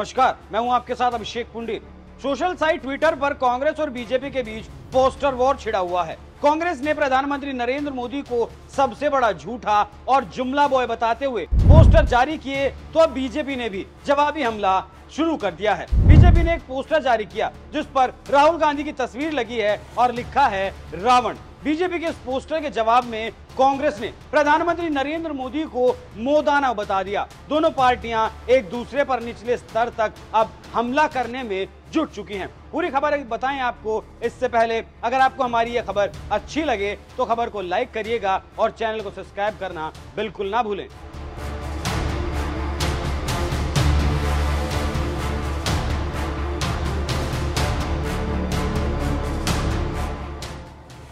नमस्कार, मैं हूं आपके साथ अभिषेक पुंडीर। सोशल साइट ट्विटर पर कांग्रेस और बीजेपी के बीच पोस्टर वॉर छिड़ा हुआ है। कांग्रेस ने प्रधानमंत्री नरेंद्र मोदी को सबसे बड़ा झूठा और जुमला बॉय बताते हुए पोस्टर जारी किए, तो अब बीजेपी ने भी जवाबी हमला शुरू कर दिया है। बीजेपी ने एक पोस्टर जारी किया जिस पर राहुल गांधी की तस्वीर लगी है और लिखा है रावण। बीजेपी के इस पोस्टर के जवाब में कांग्रेस ने प्रधानमंत्री नरेंद्र मोदी को मोदाना बता दिया। दोनों पार्टियां एक दूसरे पर निचले स्तर तक अब हमला करने में जुट चुकी हैं। पूरी खबर बताएं आपको। इससे पहले अगर आपको हमारी यह खबर अच्छी लगे तो खबर को लाइक करिएगा और चैनल को सब्सक्राइब करना बिल्कुल ना भूलें।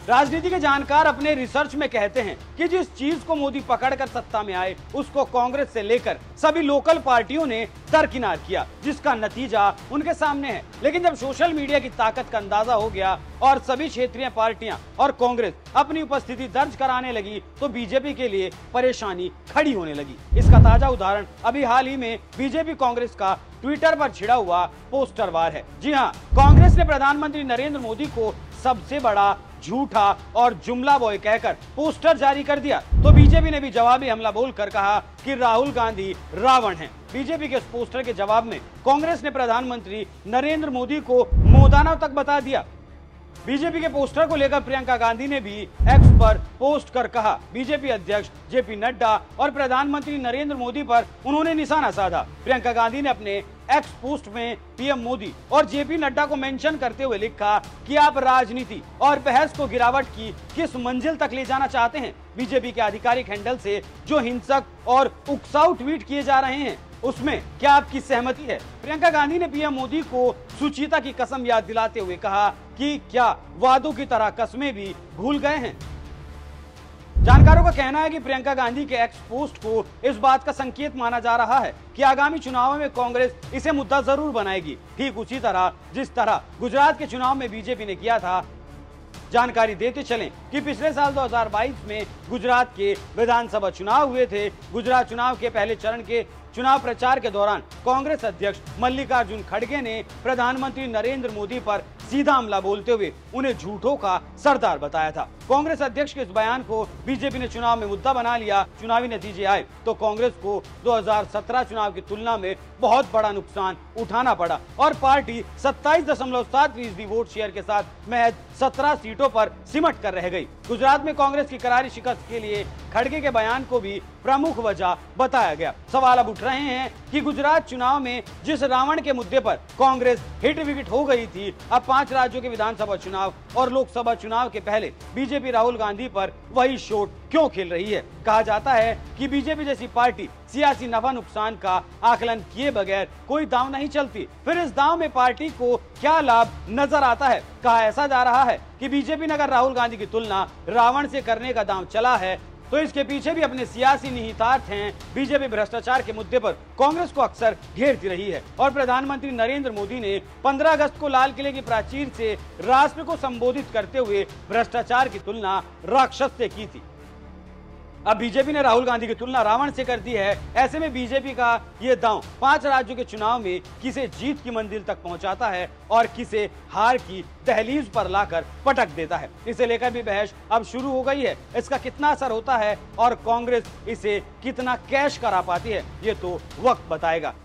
राजनीति के जानकार अपने रिसर्च में कहते हैं कि जिस चीज को मोदी पकड़कर सत्ता में आए उसको कांग्रेस से लेकर सभी लोकल पार्टियों ने दरकिनार किया, जिसका नतीजा उनके सामने है। लेकिन जब सोशल मीडिया की ताकत का अंदाजा हो गया और सभी क्षेत्रीय पार्टियां और कांग्रेस अपनी उपस्थिति दर्ज कराने लगी तो बीजेपी के लिए परेशानी खड़ी होने लगी। इसका ताजा उदाहरण अभी हाल ही में बीजेपी कांग्रेस का ट्विटर पर छिड़ा हुआ पोस्टर वार है। जी हाँ, कांग्रेस ने प्रधानमंत्री नरेंद्र मोदी को सबसे बड़ा झूठा और जुमला बॉय कहकर पोस्टर जारी कर दिया, तो बीजेपी ने भी जवाबी हमला बोलकर कहा कि राहुल गांधी रावण हैं। बीजेपी के इस पोस्टर के जवाब में कांग्रेस ने प्रधानमंत्री नरेंद्र मोदी को मोदाना तक बता दिया। बीजेपी के पोस्टर को लेकर प्रियंका गांधी ने भी एक्स पर पोस्ट कर कहा, बीजेपी अध्यक्ष जेपी नड्डा और प्रधानमंत्री नरेंद्र मोदी पर उन्होंने निशाना साधा। प्रियंका गांधी ने अपने एक्स पोस्ट में पीएम मोदी और जेपी नड्डा को मेंशन करते हुए लिखा कि आप राजनीति और बहस को गिरावट की किस मंजिल तक ले जाना चाहते हैं। बीजेपी के आधिकारिक हैंडल से जो हिंसक और उकसाऊ ट्वीट किए जा रहे हैं उसमें क्या आपकी सहमति है? प्रियंका गांधी ने पीएम मोदी को सुचिता की कसम याद दिलाते हुए कहा कि क्या वादों की तरह कस्में भी भूल गए हैं। जानकारों का कहना है कि प्रियंका गांधी के एक्स पोस्ट को इस बात का संकेत माना जा रहा है कि आगामी चुनाव में कांग्रेस इसे मुद्दा जरूर बनाएगी, ठीक उसी तरह जिस तरह गुजरात के चुनाव में बीजेपी ने किया था। जानकारी देते चलें कि पिछले साल 2022 में गुजरात के विधानसभा चुनाव हुए थे। गुजरात चुनाव के पहले चरण के चुनाव प्रचार के दौरान कांग्रेस अध्यक्ष मल्लिकार्जुन खड़गे ने प्रधानमंत्री नरेंद्र मोदी पर सीधा हमला बोलते हुए उन्हें झूठों का सरदार बताया था। कांग्रेस अध्यक्ष के इस बयान को बीजेपी ने चुनाव में मुद्दा बना लिया। चुनावी नतीजे आए तो कांग्रेस को 2017 चुनाव की तुलना में बहुत बड़ा नुकसान उठाना पड़ा और पार्टी 27.7% वोट शेयर के साथ महज 17 सीटों पर सिमट कर रह गई। गुजरात में कांग्रेस की करारी शिकस्त के लिए खड़गे के बयान को भी प्रमुख वजह बताया गया। सवाल अब उठ रहे हैं कि गुजरात चुनाव में जिस रावण के मुद्दे पर कांग्रेस हिट विकेट हो गई थी, अब 5 राज्यों के विधानसभा चुनाव और लोकसभा चुनाव के पहले बीजेपी राहुल गांधी पर वही शॉट क्यों खेल रही है? कहा जाता है कि बीजेपी जैसी पार्टी सियासी नफा नुकसान का आकलन किए बगैर कोई दांव नहीं चलती। फिर इस दांव में पार्टी को क्या लाभ नजर आता है? कहा ऐसा जा रहा है कि बीजेपी ने अगर राहुल गांधी की तुलना रावण से करने का दांव चला है तो इसके पीछे भी अपने सियासी निहितार्थ हैं। बीजेपी भ्रष्टाचार के मुद्दे पर कांग्रेस को अक्सर घेरती रही है और प्रधानमंत्री नरेंद्र मोदी ने 15 अगस्त को लाल किले की प्राचीर से राष्ट्र को संबोधित करते हुए भ्रष्टाचार की तुलना राक्षस से की थी। अब बीजेपी ने राहुल गांधी की तुलना रावण से कर दी है। ऐसे में बीजेपी का ये दांव 5 राज्यों के चुनाव में किसे जीत की मंजिल तक पहुंचाता है और किसे हार की दहलीज पर लाकर पटक देता है, इसे लेकर भी बहस अब शुरू हो गई है। इसका कितना असर होता है और कांग्रेस इसे कितना कैश करा पाती है, ये तो वक्त बताएगा।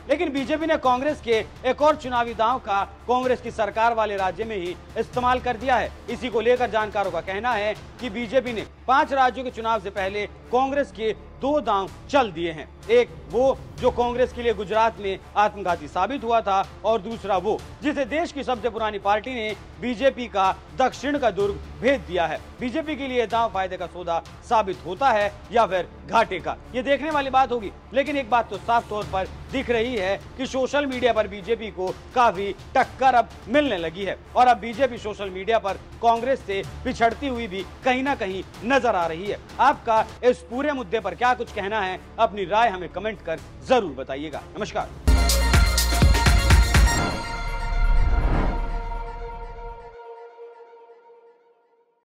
लेकिन बीजेपी ने कांग्रेस के एक और चुनावी दांव का कांग्रेस की सरकार वाले राज्य में ही इस्तेमाल कर दिया है। इसी को लेकर जानकारों का कहना है कि बीजेपी ने 5 राज्यों के चुनाव से पहले कांग्रेस के 2 दांव चल दिए हैं। एक वो जो कांग्रेस के लिए गुजरात में आत्मघाती साबित हुआ था और दूसरा वो जिसे देश की सबसे पुरानी पार्टी ने बीजेपी का दक्षिण का दुर्ग भेज दिया है। बीजेपी के लिए दांव फायदे का सौदा साबित होता है या फिर घाटे का, ये देखने वाली बात होगी। लेकिन एक बात तो साफ तौर पर दिख रही है कि सोशल मीडिया पर बीजेपी को काफी टक्कर अब मिलने लगी है और अब बीजेपी सोशल मीडिया पर कांग्रेस से पिछड़ती हुई भी कहीं ना कहीं नजर आ रही है। आपका इस पूरे मुद्दे पर क्या कुछ कहना है? अपनी राय हमें कमेंट कर जरूर बताइएगा। नमस्कार।